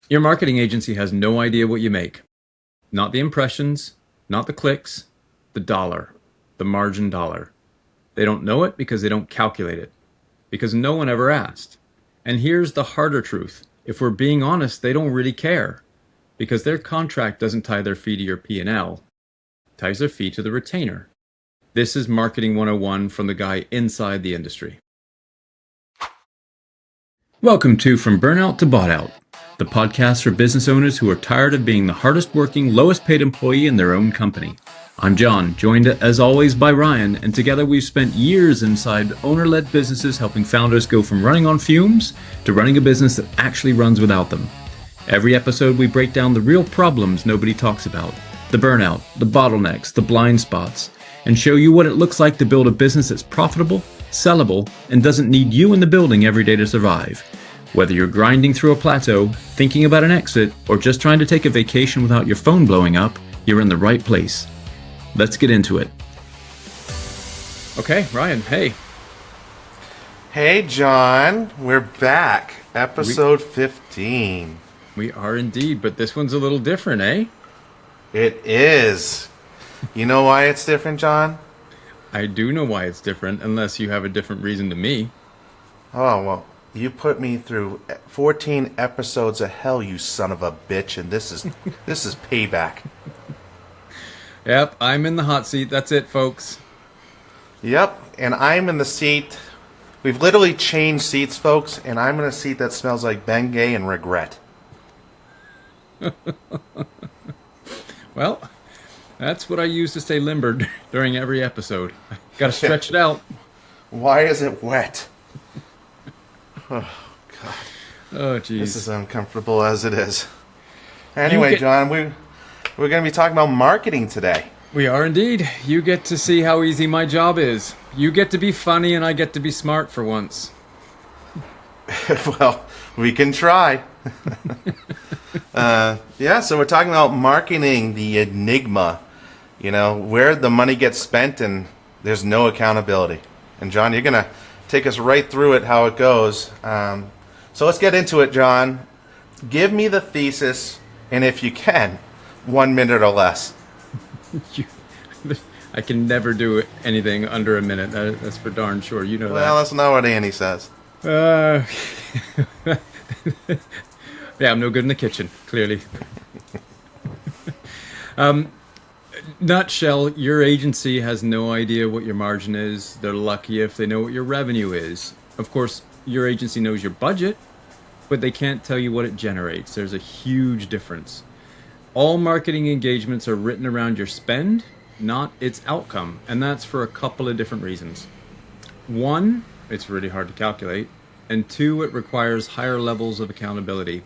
Your marketing agency has no idea what you make. Not the impressions, not the clicks, the dollar, the margin dollar. They don't know it because they don't calculate it, because no one ever asked. And here's the harder truth. If we're being honest, they don't really care, because their contract doesn't tie their fee to your P&L, it ties their fee to the retainer. This is Marketing 101 from the guy inside the industry. Welcome to From Burnout to Bought Out, the podcast for business owners who are tired of being the hardest working, lowest paid employee in their own company. I'm Jon, joined as always by Ryan, and together we've spent years inside owner-led businesses helping founders go from running on fumes to running a business that actually runs without them. Every episode we break down the real problems nobody talks about, the burnout, the bottlenecks, the blind spots, and show you what it looks like to build a business that's profitable, sellable, and doesn't need you in the building every day to survive. Whether you're grinding through a plateau, thinking about an exit, or just trying to take a vacation without your phone blowing up, you're in the right place. Let's get into it. Okay, Ryan, hey. Hey, Jon. We're back. Episode 15. We are indeed, but this one's a little different, eh? It is. You know why it's different, Jon? I do know why it's different, unless you have a different reason to me. Oh, well, you put me through 14 episodes of hell, you son of a bitch, and this is payback. Yep, I'm in the hot seat. That's it, folks. Yep, and I'm in the seat. We've literally changed seats, folks, and I'm in a seat that smells like Bengay and regret. Well, that's what I use to stay limbered during every episode. Got to stretch it out. Why is it wet? Oh, God. Oh, jeez. This is uncomfortable as it is. Anyway, Jon, we're going to be talking about marketing today. We are indeed. You get to see how easy my job is. You get to be funny and I get to be smart for once. Well, we can try. So we're talking about marketing, the enigma, where the money gets spent and there's no accountability. And Jon, you're going to take us right through it, how it goes. So let's get into it, Jon. Give me the thesis, and if you can, 1 minute or less. I can never do anything under a minute. That's for darn sure. You know that. Well, that's not what Annie says. Yeah, I'm no good in the kitchen, clearly. Nutshell, your agency has no idea what your margin is. They're lucky if they know what your revenue is. Of course, your agency knows your budget, but they can't tell you what it generates. There's a huge difference. All marketing engagements are written around your spend, not its outcome, and that's for a couple of different reasons. One, it's really hard to calculate, and two, it requires higher levels of accountability.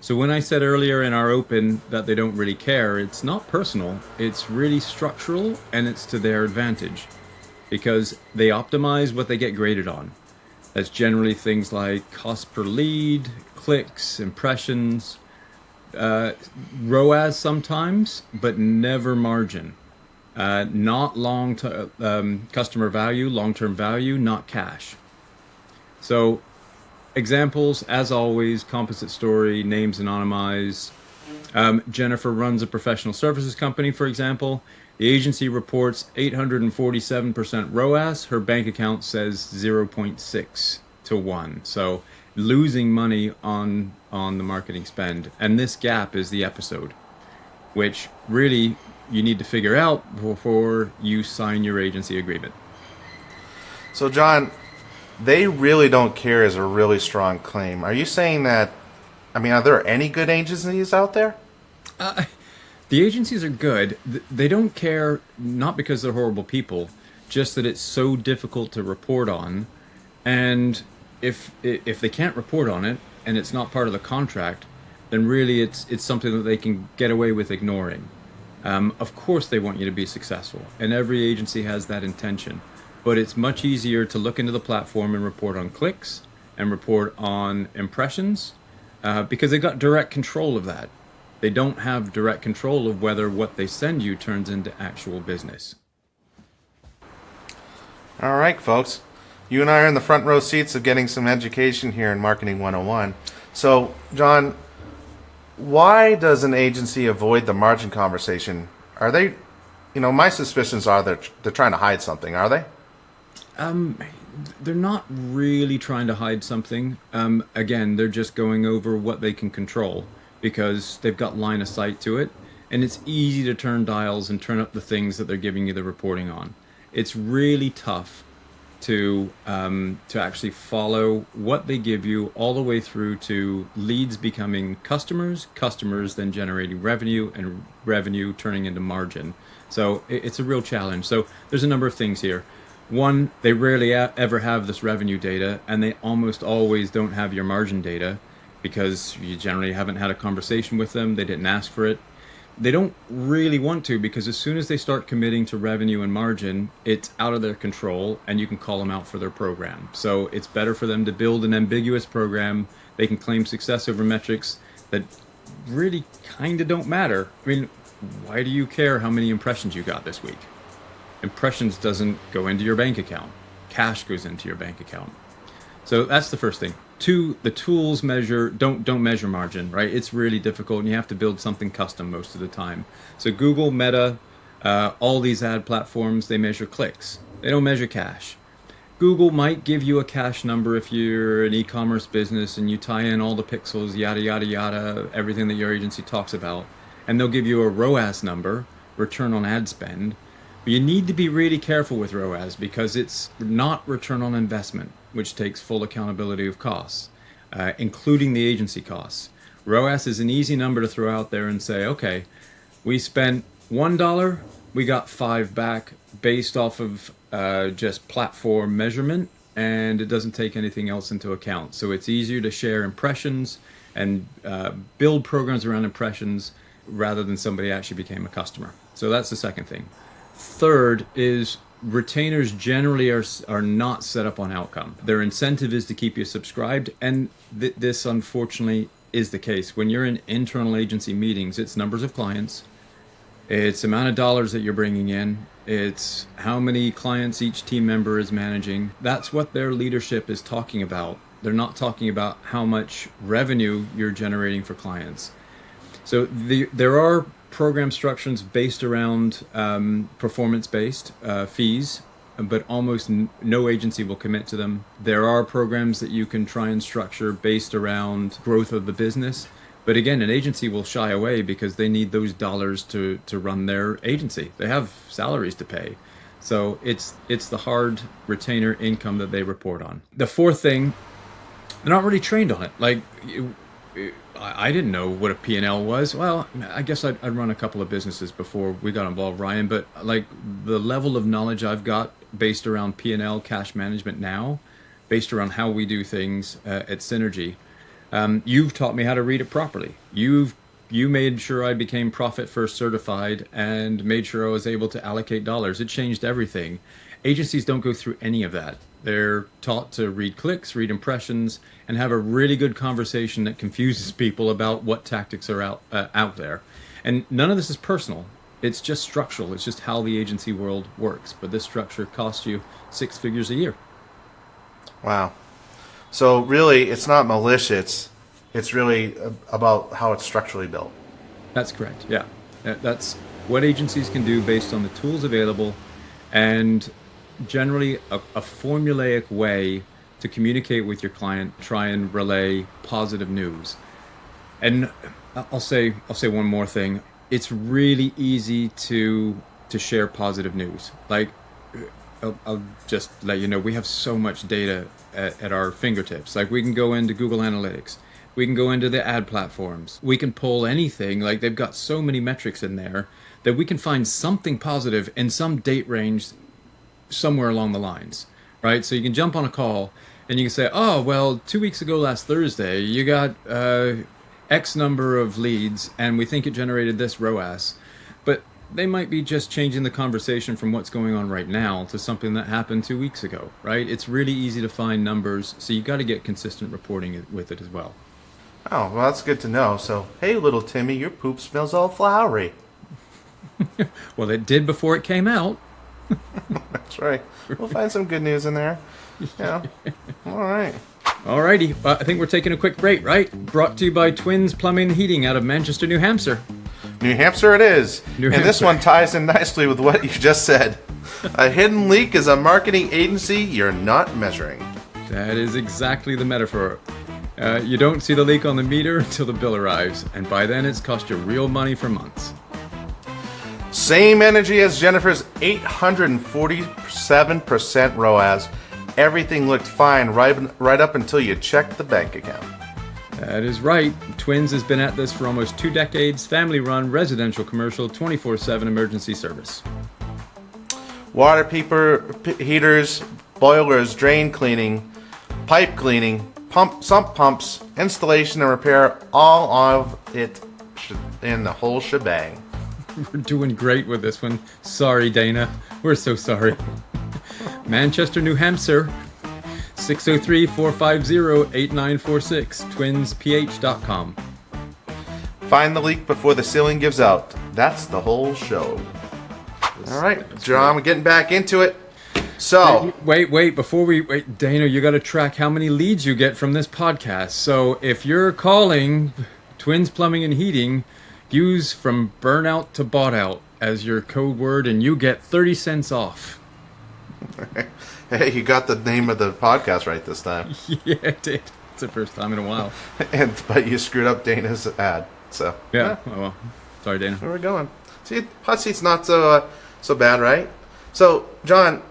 So when I said earlier in our open that they don't really care, it's not personal, it's really structural, and it's to their advantage, because they optimize what they get graded on. That's generally things like cost per lead, clicks, impressions, ROAS sometimes, but never margin. Not customer value, long-term value, not cash. So examples, as always, composite story, names anonymized. Jennifer runs a professional services company, for example. The agency reports 847% ROAS. Her bank account says 0.6 to 1. So losing money on the marketing spend. And this gap is the episode, which really you need to figure out before you sign your agency agreement. So, Jon, they really don't care is a really strong claim. Are you saying that, are there any good agencies out there? The agencies are good. They don't care, not because they're horrible people, just that it's so difficult to report on. And if they can't report on it, and it's not part of the contract, then really it's something that they can get away with ignoring. Of course they want you to be successful, and every agency has that intention. But it's much easier to look into the platform and report on clicks and report on impressions because they've got direct control of that. They don't have direct control of whether what they send you turns into actual business. All right, folks. You and I are in the front row seats of getting some education here in Marketing 101. So, Jon, why does an agency avoid the margin conversation? Are they, my suspicions are they're trying to hide something, are they? They're not really trying to hide something. Again, they're just going over what they can control because they've got line of sight to it, and it's easy to turn dials and turn up the things that they're giving you the reporting on. It's really tough to actually follow what they give you all the way through to leads becoming customers, customers then generating revenue, and revenue turning into margin. So it's a real challenge. So there's a number of things here. One, they rarely ever have this revenue data, and they almost always don't have your margin data because you generally haven't had a conversation with them. They didn't ask for it. They don't really want to because as soon as they start committing to revenue and margin, it's out of their control and you can call them out for their program. So it's better for them to build an ambiguous program. They can claim success over metrics that really kind of don't matter. I mean, why do you care how many impressions you got this week? Impressions doesn't go into your bank account. Cash goes into your bank account. So that's the first thing. Two, the tools don't measure margin, right? It's really difficult, and you have to build something custom most of the time. So Google, Meta, all these ad platforms, they measure clicks. They don't measure cash. Google might give you a cash number if you're an e-commerce business and you tie in all the pixels, yada, yada, yada, everything that your agency talks about. And they'll give you a ROAS number, return on ad spend. But you need to be really careful with ROAS because it's not return on investment, which takes full accountability of costs, including the agency costs. ROAS is an easy number to throw out there and say, okay, we spent $1, we got 5 back based off of just platform measurement, and it doesn't take anything else into account. So it's easier to share impressions and build programs around impressions rather than somebody actually became a customer. So that's the second thing. Third is retainers generally are not set up on outcome. Their incentive is to keep you subscribed, and this unfortunately is the case. When you're in internal agency meetings, it's numbers of clients, it's amount of dollars that you're bringing in, it's how many clients each team member is managing. That's what their leadership is talking about. They're not talking about how much revenue you're generating for clients. So there are program structures based around performance-based fees, but almost no agency will commit to them. There are programs that you can try and structure based around growth of the business. But again, an agency will shy away because they need those dollars to run their agency. They have salaries to pay. So it's the hard retainer income that they report on. The fourth thing, they're not really trained on it. Like, I didn't know what a P&L was. Well, I guess I'd run a couple of businesses before we got involved, Ryan, but like the level of knowledge I've got based around P&L cash management now, based around how we do things at Synergy, you've taught me how to read it properly. You made sure I became Profit First certified and made sure I was able to allocate dollars. It changed everything. Agencies don't go through any of that. They're taught to read clicks, read impressions, and have a really good conversation that confuses people about what tactics are out there. And none of this is personal. It's just structural. It's just how the agency world works. But this structure costs you 6 figures a year. Wow. So really, it's not malicious. It's really about how it's structurally built. That's correct. Yeah. That's what agencies can do based on the tools available and generally a formulaic way to communicate with your client, try and relay positive news. And I'll say one more thing. It's really easy to share positive news. Like, I'll just let you know, we have so much data at our fingertips. Like, we can go into Google Analytics. We can go into the ad platforms. We can pull anything. Like, they've got so many metrics in there that we can find something positive in some date range somewhere along the lines, right? So you can jump on a call and you can say, oh, well, 2 weeks ago last Thursday, you got X number of leads and we think it generated this ROAS. But they might be just changing the conversation from what's going on right now to something that happened 2 weeks ago, right? It's really easy to find numbers, so you got to get consistent reporting with it as well. Oh, well, that's good to know. So, hey, little Timmy, your poop smells all flowery. Well, it did before it came out. That's right. We'll find some good news in there. Yeah. All right. Alrighty, I think we're taking a quick break, right? Brought to you by Twins Plumbing and Heating out of Manchester, New Hampshire. New Hampshire it is. New And this Hampshire. one ties in nicely with what you just said. A hidden leak is a marketing agency you're not measuring. That is exactly the metaphor. You don't see the leak on the meter until the bill arrives, and by then it's cost you real money for months. Same energy as Jennifer's 847% ROAS. Everything looked fine right up until you checked the bank account. That is right. Twins has been at this for almost 2 decades, family-run, residential, commercial, 24/7 emergency service. Water heaters, boilers, drain cleaning, pipe cleaning, sump pumps, installation and repair, all of it in the whole shebang. We're doing great with this one. Sorry, Dana. We're so sorry. Manchester, New Hampshire, 603-450-8946, twinsph.com. Find the leak before the ceiling gives out. That's the whole show. All right, John, we're getting back into it. So, Wait, before wait, Dana, you got to track how many leads you get from this podcast. So if you're calling Twins Plumbing and Heating, use From Burnout to Bought Out as your code word and you get 30 cents off. hey, you got the name of the podcast right this time. Yeah, I did. It's the first time in a while. But you screwed up Dana's ad. So, Yeah. Oh, well. Sorry, Dana. where are we going? See, hot seat's not so bad, right? So, John,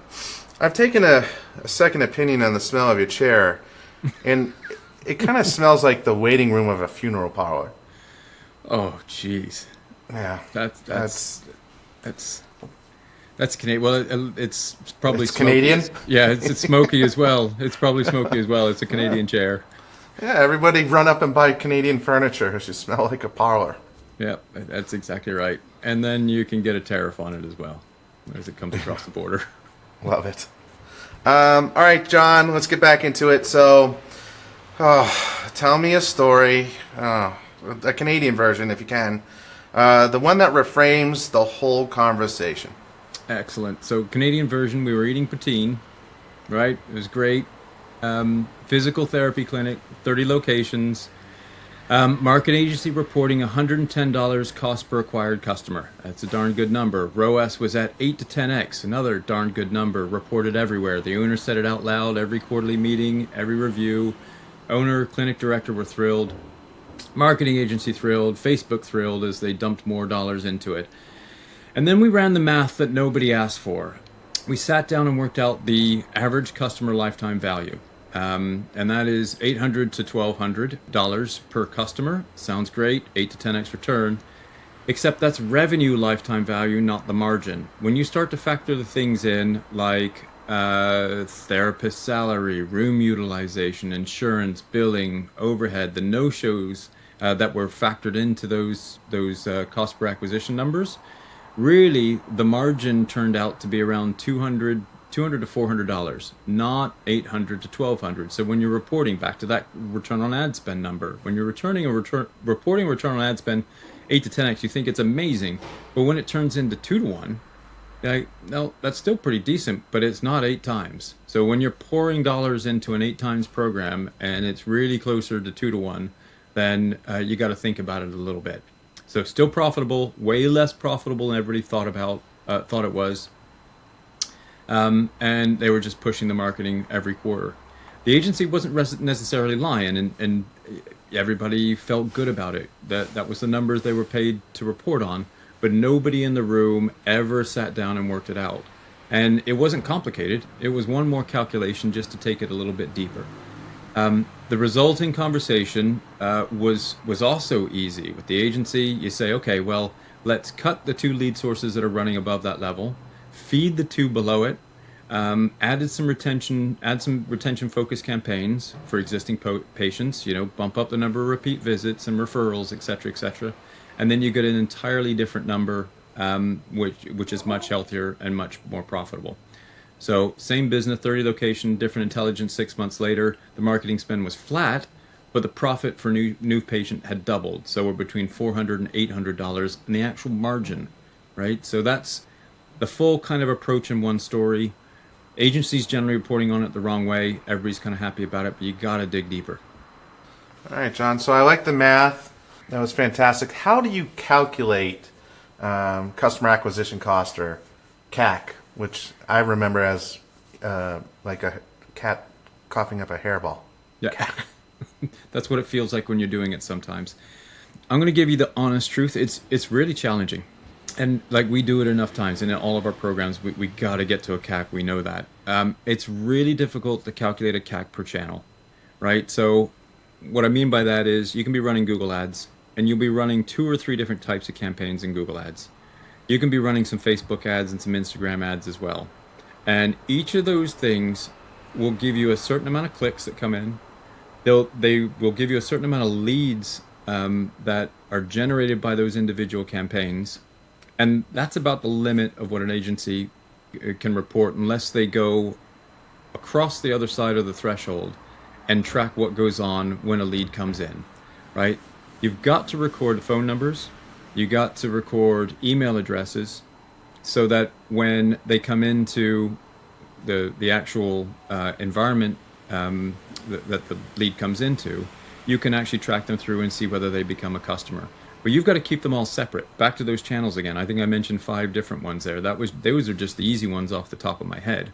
I've taken a second opinion on the smell of your chair, and it kind of smells like the waiting room of a funeral parlor. Oh, jeez. Yeah, That's Canadian. Well, it's probably It's smoky. Canadian? Yeah, it's smoky as well. It's probably smoky as well. It's a Canadian chair. yeah. Everybody run up and buy Canadian furniture because you smell like a parlor. Yeah, that's exactly right. And then you can get a tariff on it as well as it comes across the border. Love it. All right, John, let's get back into it. So, tell me a story, a Canadian version if you can, the one that reframes the whole conversation. Excellent. So Canadian version, we were eating poutine, right? It was great. Physical therapy clinic, 30 locations. Market agency reporting $110 cost per acquired customer. That's a darn good number. ROAS was at 8 to 10x, another darn good number, reported everywhere. The owner said it out loud, every quarterly meeting, every review. Owner, clinic director were thrilled. Marketing agency thrilled. Facebook thrilled as they dumped more dollars into it. And then we ran the math that nobody asked for. We sat down and worked out the average customer lifetime value. And that is $800 to $1,200 per customer. Sounds great, 8 to 10x return. Except that's revenue lifetime value, not the margin. When you start to factor the things in like therapist salary, room utilization, insurance, billing, overhead, the no-shows that were factored into those cost per acquisition numbers, really the margin turned out to be around $200 to $400, not $800 to $1,200. So when you're reporting back to that return on ad spend number, when you're reporting return on ad spend 8 to 10x, you think it's amazing. But when it turns into 2 to 1, no, that's still pretty decent, but it's not 8 times. So when you're pouring dollars into an 8 times program and it's really closer to 2 to 1, then you got to think about it a little bit. So still profitable, way less profitable than everybody thought it was. And they were just pushing the marketing every quarter. The agency wasn't necessarily lying, and everybody felt good about it. That was the numbers they were paid to report on, but nobody in the room ever sat down and worked it out. And it wasn't complicated. It was one more calculation just to take it a little bit deeper. The resulting conversation was also easy. With the agency, you say, okay, well, let's cut the 2 lead sources that are running above that level, feed the 2 below it, add some retention focused campaigns for existing patients, bump up the number of repeat visits and referrals, etc., and then you get an entirely different number, which is much healthier and much more profitable. So same business, 30 location, different intelligence 6 months later. The marketing spend was flat, but the profit for new patient had doubled. So we're between $400 and $800 in the actual margin, right? So that's the full kind of approach in one story. Agencies generally reporting on it the wrong way. Everybody's kind of happy about it, but you got to dig deeper. All right, John. So I like the math. That was fantastic. How do you calculate customer acquisition cost, or CAC, which I remember as like a cat coughing up a hairball? Yeah, that's what it feels like when you're doing it sometimes. I'm going to give you the honest truth. It's really challenging. And like we do it enough times in all of our programs, we got to get to a CAC. We know that. It's really difficult to calculate a CAC per channel, right? So what I mean by that is you can be running Google ads and you'll be running 2 or 3 different types of campaigns in Google ads. You can be running some Facebook ads and some Instagram ads as well. And each of those things will give you a certain amount of clicks that come in. They will give you a certain amount of leads that are generated by those individual campaigns. And that's about the limit of what an agency can report unless they go across the other side of the threshold and track what goes on when a lead comes in, right? You've got to record phone numbers. You got to record email addresses so that when they come into the actual environment that the lead comes into, you can actually track them through and see whether they become a customer. But you've got to keep them all separate. Back to those channels again. I think I mentioned 5 different ones there. Those are just the easy ones off the top of my head,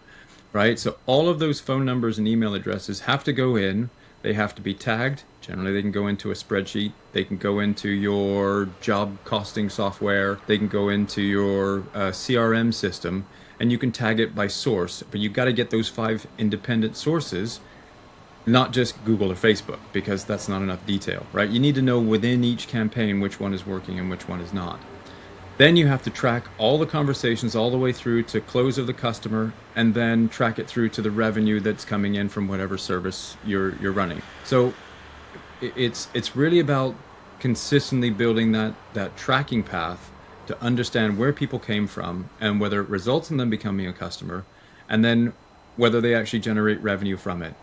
right? So all of those phone numbers and email addresses have to go in. They have to be tagged. Generally, they can go into a spreadsheet. They can go into your job costing software. They can go into your CRM system, and you can tag it by source. But you've got to get those 5 independent sources, not just Google or Facebook, because that's not enough detail, right? You need to know within each campaign which one is working and which one is not. Then you have to track all the conversations all the way through to close of the customer, and then track it through to the revenue that's coming in from whatever service you're running. So it's really about consistently building that tracking path to understand where people came from and whether it results in them becoming a customer, and then whether they actually generate revenue from it.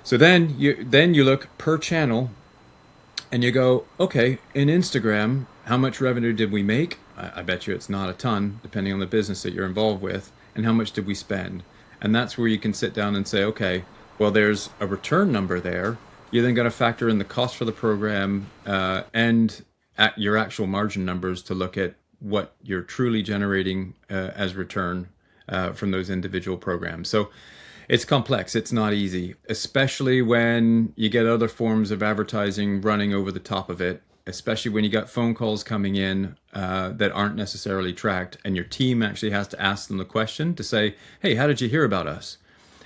So then you look per channel and you go, okay, in Instagram, how much revenue did we make? I bet you it's not a ton, depending on the business that you're involved with, and how much did we spend? And that's where you can sit down and say, okay, well, there's a return number there. You then got to factor in the cost for the program and at your actual margin numbers to look at what you're truly generating as return from those individual programs. So it's complex. It's not easy, especially when you get other forms of advertising running over the top of it, especially when you got phone calls coming in that aren't necessarily tracked, and your team actually has to ask them the question to say, hey, how did you hear about us?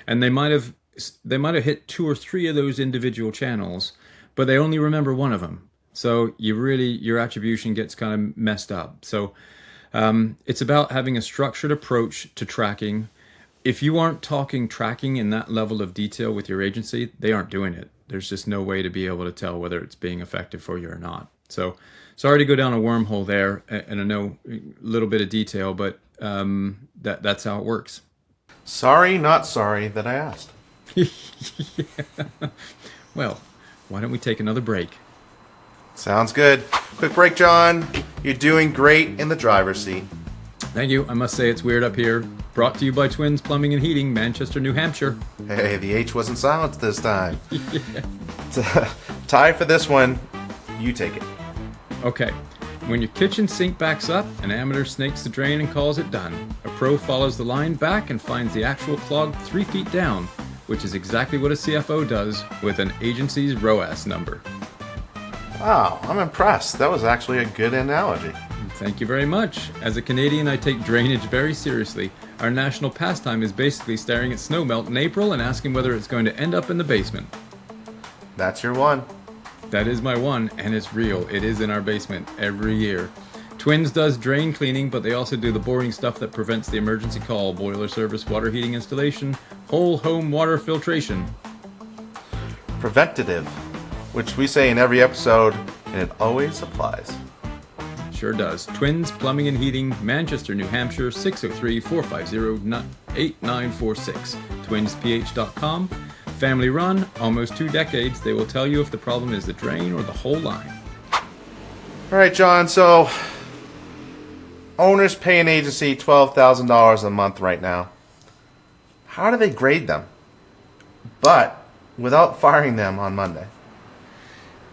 And they might have hit 2 or 3 of those individual channels, but they only remember one of them. So your attribution gets kind of messed up. So it's about having a structured approach to tracking. If you aren't talking tracking in that level of detail with your agency, they aren't doing it. There's just no way to be able to tell whether it's being effective for you or not. So sorry to go down a wormhole there, and I know a little bit of detail, but that's how it works. Sorry, not sorry that I asked. Yeah. Well, why don't we take another break? Sounds good. Quick break, John. You're doing great in the driver's seat. Thank you. I must say it's weird up here. Brought to you by Twins Plumbing and Heating, Manchester, New Hampshire. Hey, the H wasn't silenced this time. Yeah. Tie for this one. You take it. Okay. When your kitchen sink backs up, an amateur snakes the drain and calls it done. A pro follows the line back and finds the actual clog 3 feet down, which is exactly what a CFO does with an agency's ROAS number. Wow, I'm impressed. That was actually a good analogy. Thank you very much. As a Canadian, I take drainage very seriously. Our national pastime is basically staring at snowmelt in April and asking whether it's going to end up in the basement. That's your one. That is my one, and it's real. It is in our basement every year. Twins does drain cleaning, but they also do the boring stuff that prevents the emergency call: boiler service, water heating installation, whole home water filtration. Preventative, which we say in every episode, and it always applies. Sure does. Twins Plumbing and Heating, Manchester, New Hampshire, 603-450-8946. TwinsPH.com. Family run, almost 2 decades. They will tell you if the problem is the drain or the whole line. All right, John, so owners pay an agency $12,000 a month right now. how do they grade them, but without firing them on Monday?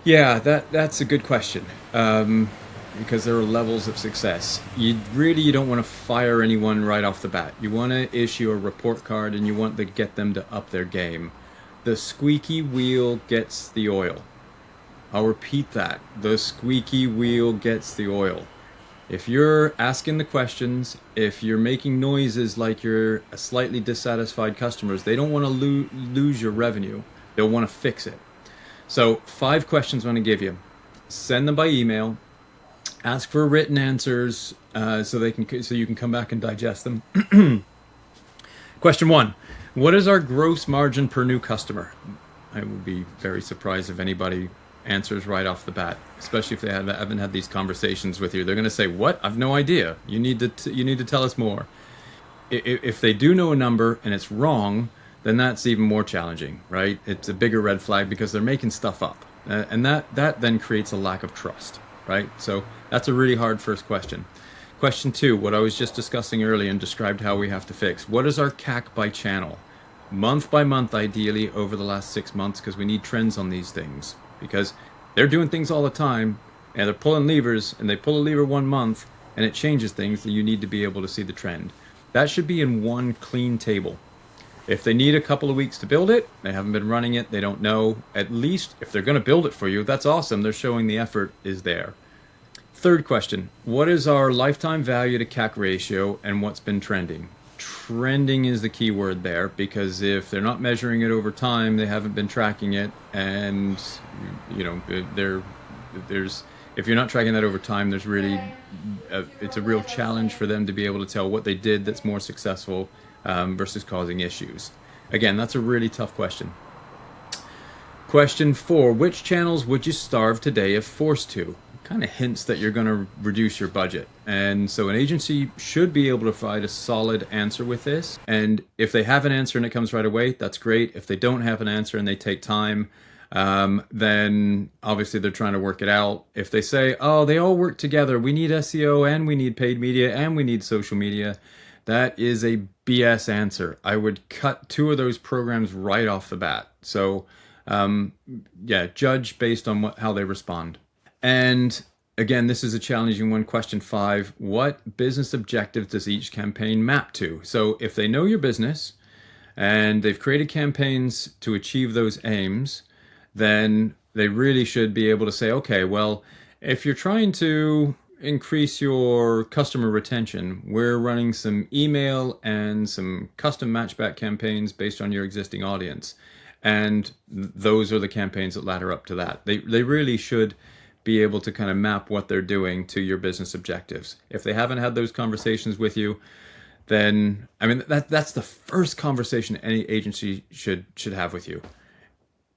Yeah, that's a good question. Because there are levels of success. You don't want to fire anyone right off the bat. You want to issue a report card and you want to get them to up their game. The squeaky wheel gets the oil. I'll repeat that. The squeaky wheel gets the oil. If you're asking the questions, if you're making noises like you're a slightly dissatisfied customers, they don't want to lose your revenue. They'll want to fix it. So 5 questions I'm going to give you. Send them by email. Ask for written answers so you can come back and digest them. Question 1. What is our gross margin per new customer? I would be very surprised if anybody answers right off the bat, especially if they haven't had these conversations with you. They're going to say, "What? I've no idea. You need to tell us more." If they do know a number and it's wrong, then that's even more challenging, right? It's a bigger red flag because they're making stuff up, and that then creates a lack of trust, right? So that's a really hard first question. Question 2, what I was just discussing earlier and described how we have to fix. What is our CAC by channel? Month by month, ideally, over the last 6 months, because we need trends on these things. Because they're doing things all the time, and they're pulling levers, and they pull a lever 1 month, and it changes things, that you need to be able to see the trend. That should be in one clean table. If they need a couple of weeks to build it, they haven't been running it, they don't know, at least if they're going to build it for you, that's awesome. They're showing the effort is there. Third question, what is our lifetime value to CAC ratio and what's been trending? Trending is the key word there, because if they're not measuring it over time, they haven't been tracking it, and if you're not tracking that over time, there's really it's a real challenge for them to be able to tell what they did that's more successful versus causing issues. Again, that's a really tough question. Question 4, which channels would you starve today if forced to? Kind of hints that you're going to reduce your budget. And so an agency should be able to provide a solid answer with this. And if they have an answer and it comes right away, that's great. If they don't have an answer and they take time, then obviously they're trying to work it out. If they say, oh, they all work together, we need SEO and we need paid media and we need social media, that is a BS answer. I would cut 2 of those programs right off the bat. So judge based on how they respond. And again, this is a challenging one. Question 5, what business objectives does each campaign map to? So if they know your business and they've created campaigns to achieve those aims, then they really should be able to say, okay, well, if you're trying to increase your customer retention, we're running some email and some custom matchback campaigns based on your existing audience. And those are the campaigns that ladder up to that. They really should be able to kind of map what they're doing to your business objectives. If they haven't had those conversations with you, then that's the first conversation any agency should have with you.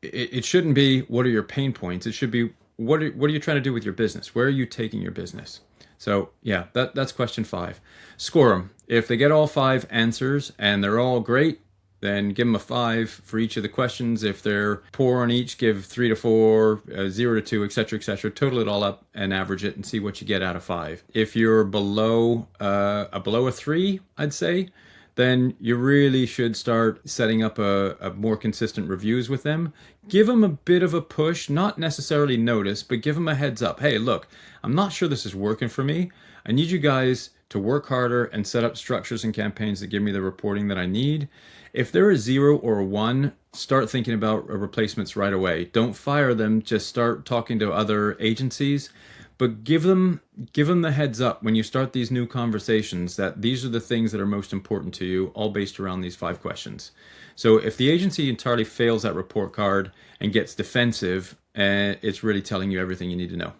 It shouldn't be what are your pain points. It should be what are you trying to do with your business? Where are you taking your business? So yeah, that's question 5. Score them. If they get all 5 answers and they're all great, then give them a 5 for each of the questions. If they're poor on each, give 3 to 4, 0 to 2, etc., etc. Total it all up and average it and see what you get out of 5. If you're below a 3, I'd say, then you really should start setting up a more consistent reviews with them. Give them a bit of a push, not necessarily notice, but give them a heads up. Hey, look, I'm not sure this is working for me. I need you guys to work harder and set up structures and campaigns that give me the reporting that I need. If they're a 0 or a 1, start thinking about replacements right away. Don't fire them, just start talking to other agencies. But give them the heads up when you start these new conversations that these are the things that are most important to you, all based around these 5 questions. So if the agency entirely fails that report card and gets defensive, it's really telling you everything you need to know.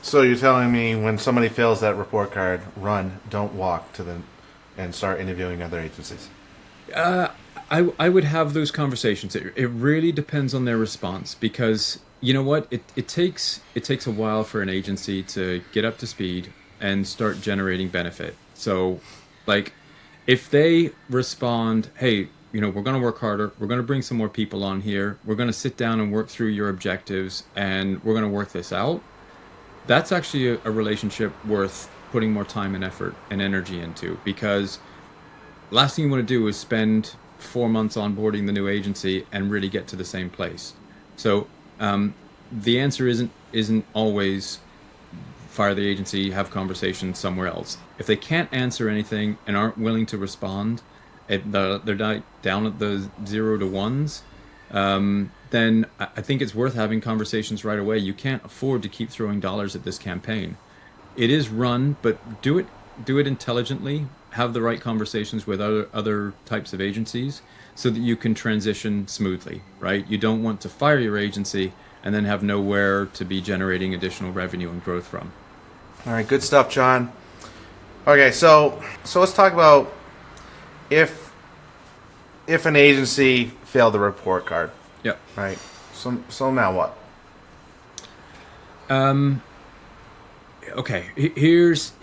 So you're telling me when somebody fails that report card, run, don't walk to them and start interviewing other agencies? I would have those conversations. It really depends on their response, because you know what? It takes a while for an agency to get up to speed and start generating benefit. So, like, if they respond, hey, we're going to work harder. We're going to bring some more people on here. We're going to sit down and work through your objectives, and we're going to work this out. That's actually a relationship worth putting more time and effort and energy into, because last thing you want to do is spend 4 months onboarding the new agency and really get to the same place. So the answer isn't always fire the agency, have conversations somewhere else. If they can't answer anything and aren't willing to respond, they're down at the 0 to 1s, then I think it's worth having conversations right away. You can't afford to keep throwing dollars at this campaign. It is run, but do it intelligently. Have the right conversations with other types of agencies so that you can transition smoothly, right? You don't want to fire your agency and then have nowhere to be generating additional revenue and growth from. All right, good stuff, John. Okay, so let's talk about if an agency failed the report card. Yep. Right. So now what? Okay, here's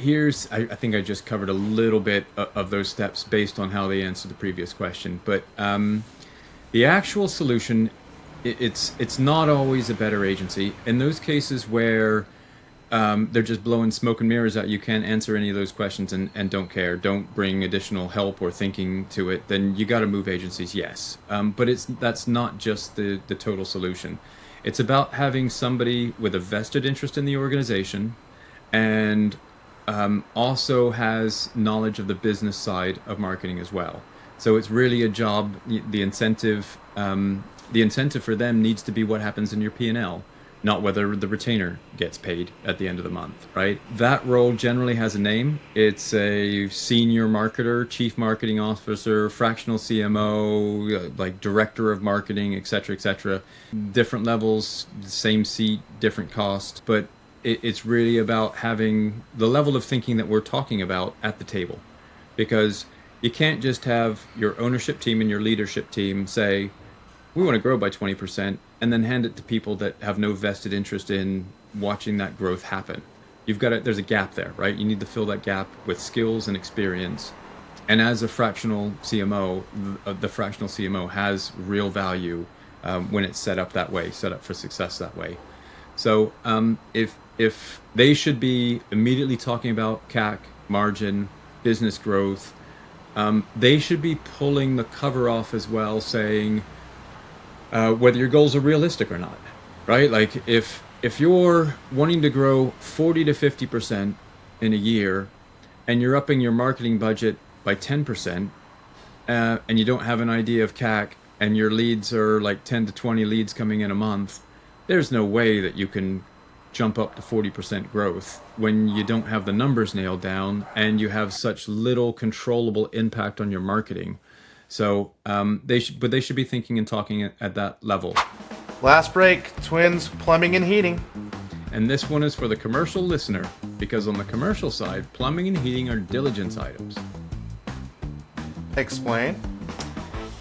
I think I just covered a little bit of those steps based on how they answered the previous question, but the actual solution, it's not always a better agency. In those cases where they're just blowing smoke and mirrors at you, can't answer any of those questions and don't care, don't bring additional help or thinking to it, then you got to move agencies, yes. But that's not just the total solution. It's about having somebody with a vested interest in the organization and also has knowledge of the business side of marketing as well. So it's really a job. The incentive for them needs to be what happens in your P&L, not whether the retainer gets paid at the end of the month, right? That role generally has a name. It's a senior marketer, chief marketing officer, fractional CMO, like director of marketing, et cetera, different levels, same seat, different cost, but it's really about having the level of thinking that we're talking about at the table, because you can't just have your ownership team and your leadership team say, we want to grow by 20%, and then hand it to people that have no vested interest in watching that growth happen. There's a gap there, right? You need to fill that gap with skills and experience. And as a fractional CMO, the fractional CMO has real value when it's set up that way, set up for success that way. So if they should be immediately talking about CAC, margin, business growth, they should be pulling the cover off as well, saying whether your goals are realistic or not, right? Like if you're wanting to grow 40 to 50% in a year and you're upping your marketing budget by 10%, and you don't have an idea of CAC and your leads are like 10 to 20 leads coming in a month, there's no way that you can jump up to 40% growth when you don't have the numbers nailed down and you have such little controllable impact on your marketing. So they should be thinking and talking at that level. Last break, Twins Plumbing and Heating. And this one is for the commercial listener, because on the commercial side, plumbing and heating are diligence items. Explain.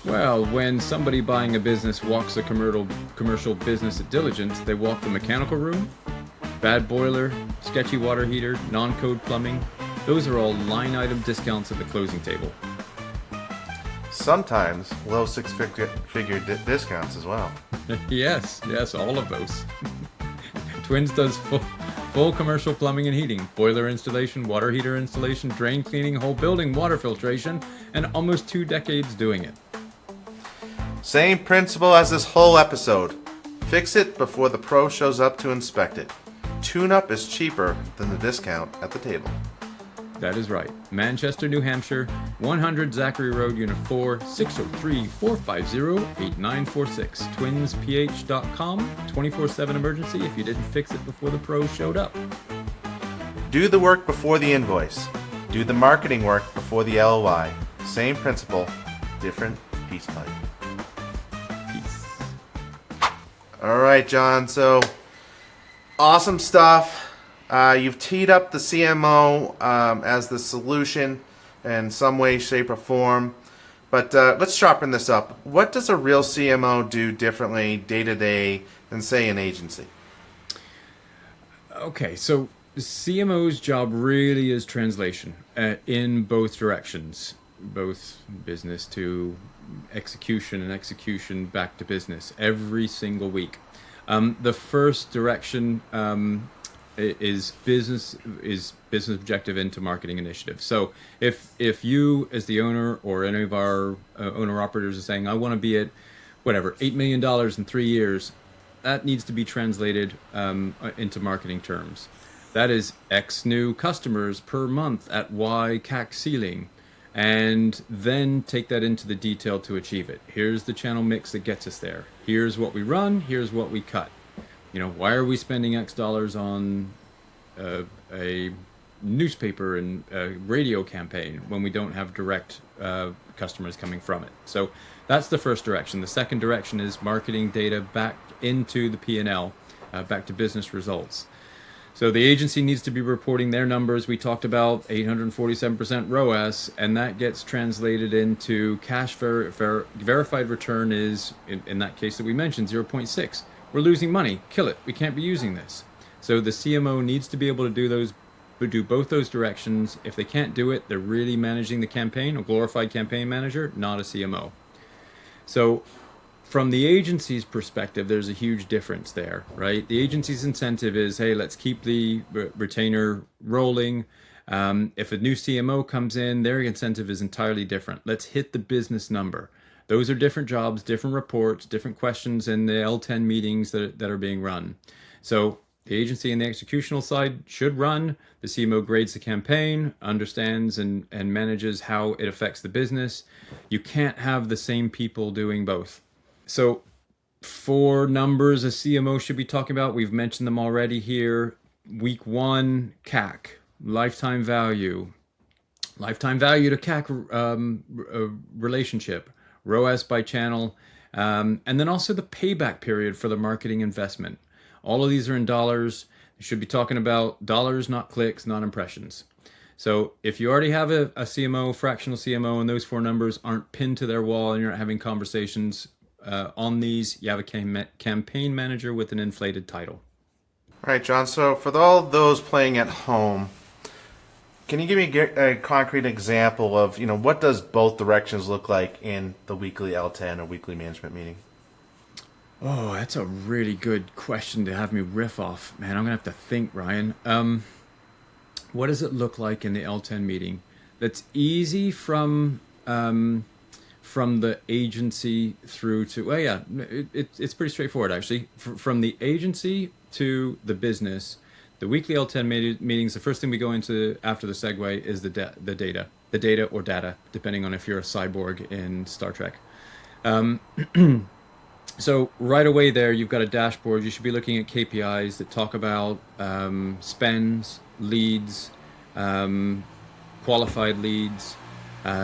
Well, when somebody buying a business walks a commercial business at diligence, they walk the mechanical room, bad boiler, sketchy water heater, non-code plumbing. Those are all line item discounts at the closing table. Sometimes low six-figure discounts as well. Yes, all of those. Twins does full commercial plumbing and heating, boiler installation, water heater installation, drain cleaning, whole building water filtration, and almost 2 decades doing it. Same principle as this whole episode. Fix it before the pro shows up to inspect it. Tune-up is cheaper than the discount at the table. That is right. Manchester, New Hampshire, 100 Zachary Road, Unit 4, 603-450-8946. TwinsPH.com, 24/7 emergency if you didn't fix it before the pros showed up. Do the work before the invoice. Do the marketing work before the LOI. Same principle, different piece pipe. Peace. All right, John. So, awesome stuff. You've teed up the CMO as the solution in some way, shape, or form. But let's sharpen this up. What does a real CMO do differently day to day than, say, an agency? Okay, so the CMO's job really is translation in both directions, both business to execution and execution back to business every single week. The first direction business objective into marketing initiative. So if you as the owner or any of our owner operators are saying, I want to be at whatever $8 million in 3 years, that needs to be translated into marketing terms. That is X new customers per month at Y CAC ceiling, and then take that into the detail to achieve it. Here's the channel mix that gets us there. Here's what we run. Here's what we cut. Why are we spending X dollars on a newspaper and a radio campaign when we don't have direct customers coming from it? So that's the first direction. The second direction is marketing data back into the P&L, back to business results. So the agency needs to be reporting their numbers. We talked about 847% ROAS, and that gets translated into cash verified return is, in that case that we mentioned, 0.6. We're losing money. Kill it. We can't be using this. So the CMO needs to be able to do both those directions. If they can't do it, they're really managing the campaign, a glorified campaign manager, not a CMO. So from the agency's perspective, there's a huge difference there, right? The agency's incentive is, hey, let's keep the retainer rolling. If a new CMO comes in, their incentive is entirely different. Let's hit the business number. Those are different jobs, different reports, different questions in the L10 meetings that are being run. So the agency and the executional side should run. The CMO grades the campaign, understands and manages how it affects the business. You can't have the same people doing both. So 4 numbers a CMO should be talking about, we've mentioned them already here. Week 1, CAC, lifetime value to CAC relationship, ROAS by channel, and then also the payback period for the marketing investment. All of these are in dollars. You should be talking about dollars, not clicks, not impressions. So if you already have a CMO, fractional CMO, and those 4 numbers aren't pinned to their wall and you're not having conversations on these, you have a campaign manager with an inflated title. All right, John. So for all those playing at home, can you give me a concrete example of, what does both directions look like in the weekly L10 or weekly management meeting? Oh, that's a really good question to have me riff off. Man, I'm going to have to think, Ryan. What does it look like in the L10 meeting? That's easy from the agency through to, it's pretty straightforward, actually. From the agency to the business, the weekly L10 meetings, the first thing we go into after the segue is the data or data, depending on if you're a cyborg in Star Trek. So right away there, you've got a dashboard. You should be looking at KPIs that talk about spends, leads, qualified leads,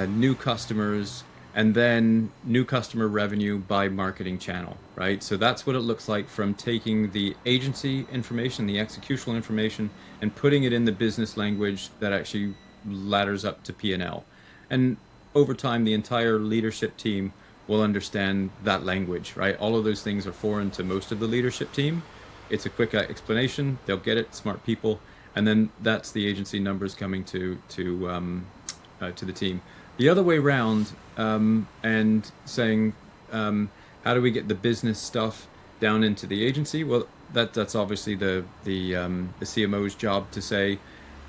new customers, and then new customer revenue by marketing channel, right? So that's what it looks like from taking the agency information, the executional information, and putting it in the business language that actually ladders up to P&L. And over time, the entire leadership team will understand that language, right? All of those things are foreign to most of the leadership team. It's a quick explanation. They'll get it, smart people. And then that's the agency numbers coming to the team. The other way around, and saying, how do we get the business stuff down into the agency? Well, that's obviously the CMO's job to say,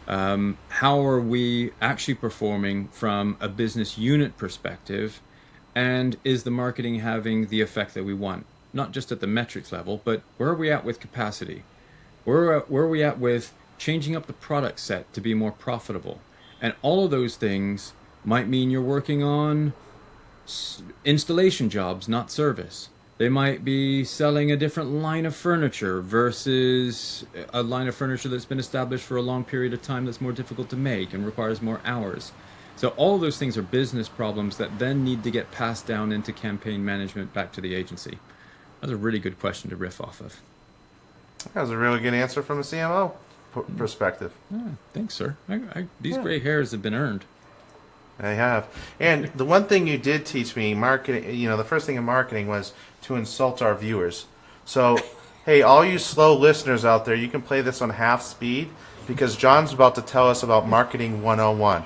how are we actually performing from a business unit perspective, and is the marketing having the effect that we want? Not just at the metrics level, but where are we at with capacity? Where are we at with changing up the product set to be more profitable? And all of those things might mean you're working on installation jobs, not service. They might be selling a different line of furniture versus a line of furniture that's been established for a long period of time that's more difficult to make and requires more hours. So all of those things are business problems that then need to get passed down into campaign management back to the agency. That's a really good question to riff off of. That was a really good answer from a CMO perspective. Thanks, sir. These gray hairs have been earned. I have. And the one thing you did teach me, marketing, the first thing in marketing was to insult our viewers. So, hey, all you slow listeners out there, you can play this on half speed because John's about to tell us about Marketing 101.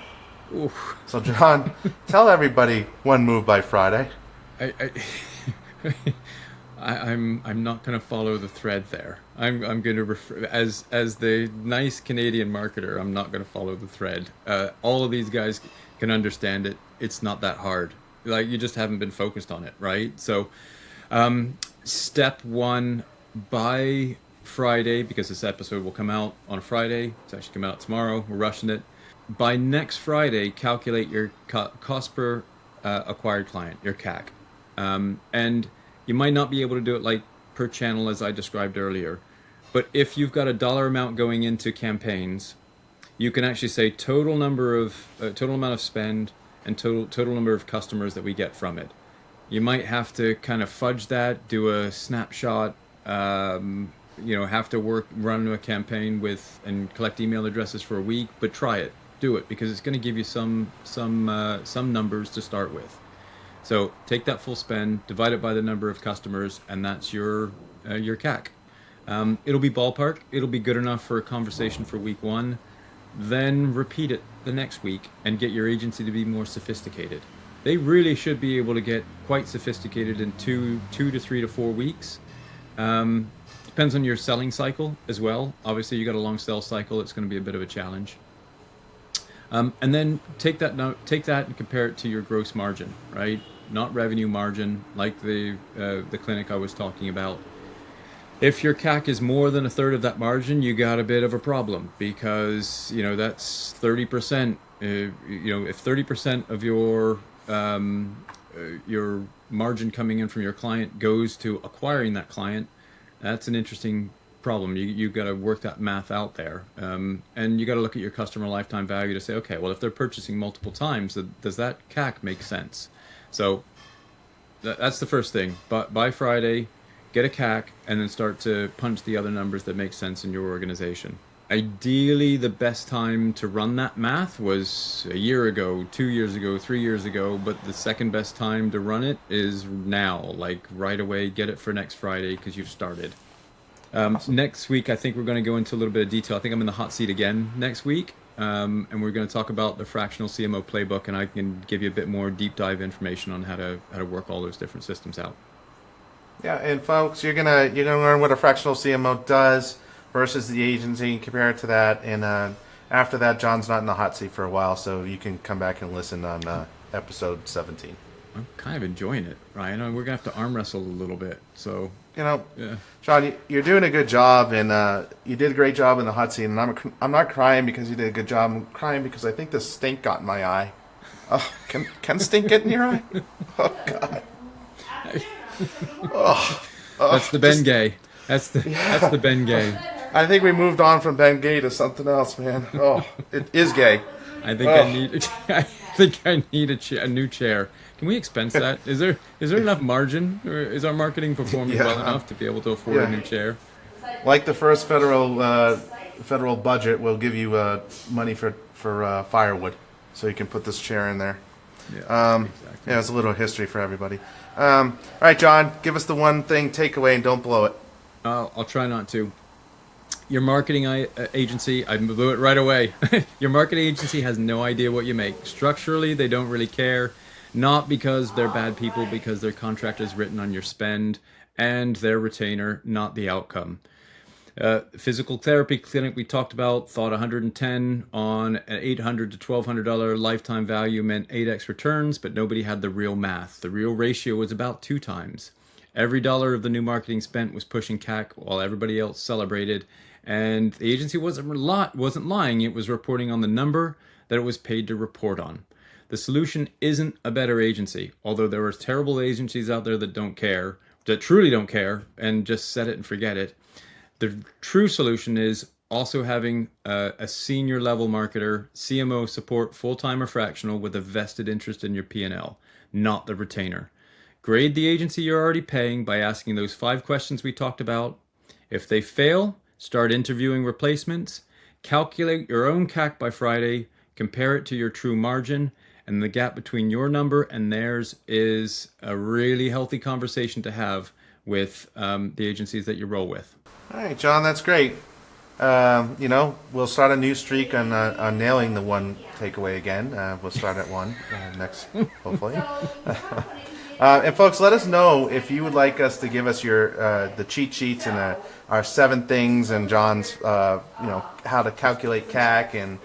Oof. So, John, tell everybody one move by Friday. I'm not going to follow the thread there. I'm going to refer as the nice Canadian marketer. I'm not going to follow the thread. All of these guys can understand it. It's not that hard. Like, you just haven't been focused on it, right? So, step one, by Friday, because this episode will come out on a Friday. It's actually coming out tomorrow. We're rushing it. By next Friday, calculate your cost per acquired client, your CAC, and you might not be able to do it like per channel as I described earlier, but if you've got a dollar amount going into campaigns, you can actually say total amount of spend and total number of customers that we get from it. You might have to kind of fudge that, do a snapshot, have to run a campaign with and collect email addresses for a week, but try it, do it, because it's going to give you some numbers to start with. So take that full spend, divide it by the number of customers, and that's your CAC. It'll be ballpark. It'll be good enough for a conversation for week one. Then repeat it the next week and get your agency to be more sophisticated. They really should be able to get quite sophisticated in two to 3 to 4 weeks. Depends on your selling cycle as well. Obviously, you got a long sales cycle. It's going to be a bit of a challenge. And then take that and compare it to your gross margin, right? Not revenue margin, like the clinic I was talking about. If your CAC is more than a third of that margin, you got a bit of a problem, because that's 30%. If 30% of your margin coming in from your client goes to acquiring that client, that's an interesting problem. You've got to work that math out there, and you got to look at your customer lifetime value to say, okay, well, if they're purchasing multiple times, does that CAC make sense? So that's the first thing. But by Friday, get a CAC and then start to punch the other numbers that make sense in your organization. Ideally, the best time to run that math was a year ago, 2 years ago, 3 years ago, but the second best time to run it is now, like right away. Get it for next Friday because you've started. Awesome. Next week, I think we're going to go into a little bit of detail. I think I'm in the hot seat again next week, and we're going to talk about the fractional CMO playbook, and I can give you a bit more deep dive information on how to work all those different systems out. Yeah, and folks, you're gonna learn what a fractional CMO does versus the agency, and compare it to that. And after that, John's not in the hot seat for a while, so you can come back and listen on episode 17. I'm kind of enjoying it, Ryan. We're gonna have to arm wrestle a little bit, so. Yeah. John, you're doing a good job, and you did a great job in the hot seat. And I'm not crying because you did a good job. I'm crying because I think the stink got in my eye. Oh, can stink get in your eye? Oh God. That's the Bengay. That's the Bengay. I think we moved on from Bengay to something else, man. Oh, it is gay. I think I need a new chair. Can we expense that? Is there enough margin, or is our marketing performing well enough to be able to afford a new chair? Like the first federal budget will give you money for firewood, so you can put this chair in there. Yeah, exactly. Yeah, it's a little history for everybody. All right, John, give us the one thing takeaway and don't blow it. I'll try not to. Your marketing agency, I blew it right away. Your marketing agency has no idea what you make. Structurally, they don't really care. Not because they're bad people, because their contract is written on your spend and their retainer, not the outcome. Physical therapy clinic we talked about, thought 110 on an $800 to $1,200 lifetime value meant 8x returns, but nobody had the real math. The real ratio was about 2 times. Every dollar of the new marketing spent was pushing CAC while everybody else celebrated, and the agency wasn't lying. It was reporting on the number that it was paid to report on. The solution isn't a better agency, although there are terrible agencies out there that don't care, that truly don't care, and just set it and forget it. The true solution is also having a senior level marketer, CMO support, full-time or fractional, with a vested interest in your P&L, not the retainer. Grade the agency you're already paying by asking those 5 questions we talked about. If they fail, start interviewing replacements. Calculate your own CAC by Friday. Compare it to your true margin. And the gap between your number and theirs is a really healthy conversation to have with the agencies that you roll with. All right, John, that's great. We'll start a new streak on nailing the one takeaway again. We'll start at 1 next, hopefully. And folks, let us know if you would like us to give us your the cheat sheets and our 7 things and John's how to calculate CAC and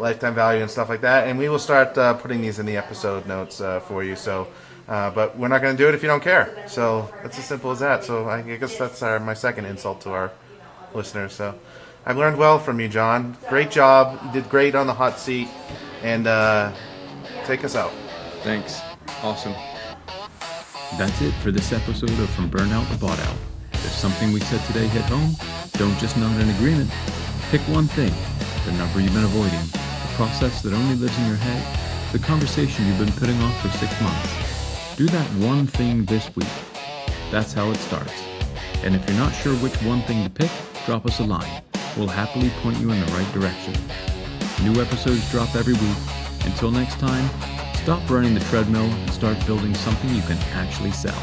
lifetime value and stuff like that. And we will start putting these in the episode notes for you. So, but we're not going to do it if you don't care. So that's as simple as that. So I guess that's my second insult to our listeners. So I've learned well from you, John. Great job. You did great on the hot seat. And take us out. Thanks. Awesome. That's it for this episode of From Burnout to Bought Out. If something we said today hit home, don't just nod in agreement. Pick one thing, the number you've been avoiding, the process that only lives in your head, the conversation you've been putting off for 6 months. Do that one thing this week. That's how it starts. And if you're not sure which one thing to pick, drop us a line. We'll happily point you in the right direction. New episodes drop every week. Until next time, stop running the treadmill and start building something you can actually sell.